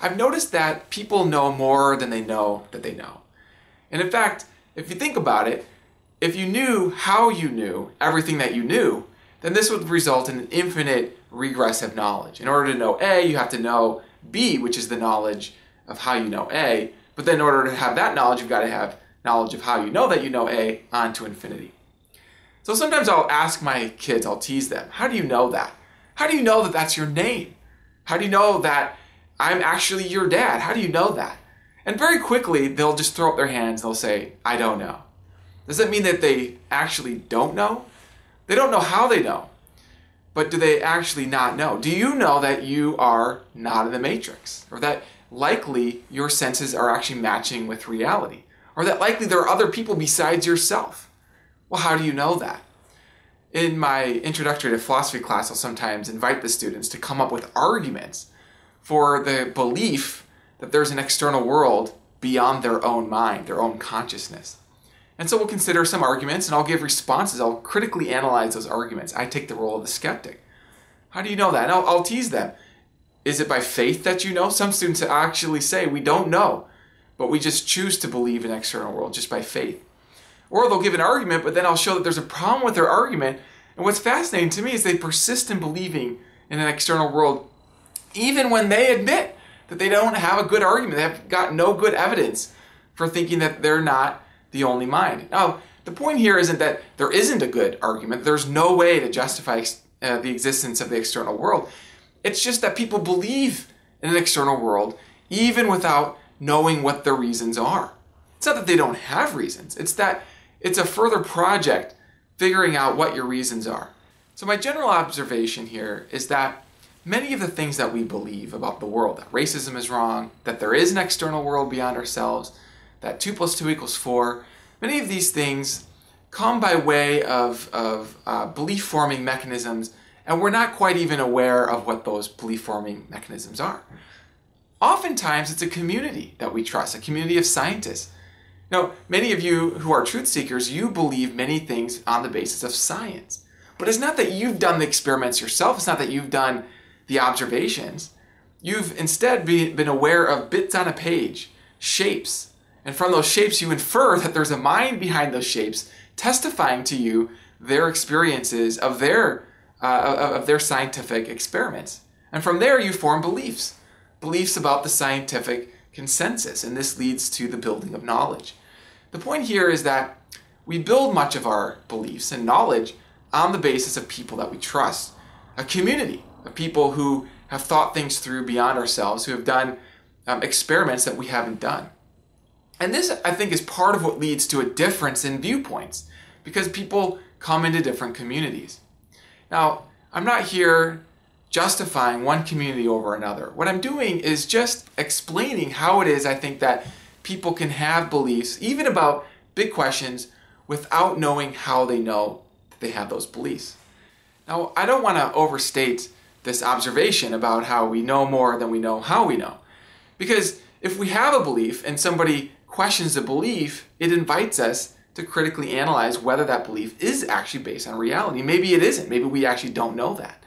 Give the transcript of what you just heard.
I've noticed that people know more than they know that they know. And in fact, if you think about it, if you knew how you knew everything that you knew, then this would result in an infinite regressive knowledge. In order to know A, you have to know B, which is the knowledge of how you know A. But then in order to have that knowledge, you've got to have knowledge of how you know A on to infinity. So sometimes I'll ask my kids, I'll tease them, how do you know that? How do you know that that's your name? How do you know that I'm actually your dad? How do you know that? And very quickly, they'll just throw up their hands. They'll say, I don't know. Does that mean that they actually don't know? They don't know how they know. But do they actually not know? Do you know that you are not in the matrix? Or that likely your senses are actually matching with reality? Or that likely there are other people besides yourself? Well, how do you know that? In my introductory to philosophy class, I'll sometimes invite the students to come up with arguments for the belief that there's an external world beyond their own mind, their own consciousness. And so we'll consider some arguments and I'll give responses. I'll critically analyze those arguments. I take the role of the skeptic. How do you know that? And I'll tease them. Is it by faith that you know? Some students actually say, we don't know, but we just choose to believe in an external world just by faith. Or they'll give an argument, but then I'll show that there's a problem with their argument. And what's fascinating to me is they persist in believing in an external world, even when they admit that they don't have a good argument. They have got no good evidence for thinking that they're not the only mind. Now, the point here isn't that there isn't a good argument. There's no way to justify the existence of the external world. It's just that people believe in an external world even without knowing what the reasons are. It's not that they don't have reasons. It's that it's a further project figuring out what your reasons are. So my general observation here is that many of the things that we believe about the world, that racism is wrong, that there is an external world beyond ourselves, that 2 + 2 = 4, many of these things come by way of belief-forming mechanisms, and we're not quite even aware of what those belief-forming mechanisms are. Oftentimes, it's a community that we trust, a community of scientists. Now, many of you who are truth seekers, you believe many things on the basis of science. But it's not that you've done the experiments yourself. It's not that you've done the observations. You've instead been aware of bits on a page, shapes. And from those shapes, you infer that there's a mind behind those shapes testifying to you their experiences of their scientific experiments. And from there, you form beliefs about the scientific consensus, and this leads to the building of knowledge. The point here is that we build much of our beliefs and knowledge on the basis of people that we trust, a community of people who have thought things through beyond ourselves, who have done experiments that we haven't done. And this, I think, is part of what leads to a difference in viewpoints, because people come into different communities. Now, I'm not here justifying one community over another. What I'm doing is just explaining how it is I think that people can have beliefs, even about big questions, without knowing how they know that they have those beliefs. Now, I don't want to overstate this observation about how we know more than we know how we know. Because if we have a belief and somebody questions the belief, it invites us to critically analyze whether that belief is actually based on reality. Maybe it isn't. Maybe we actually don't know that.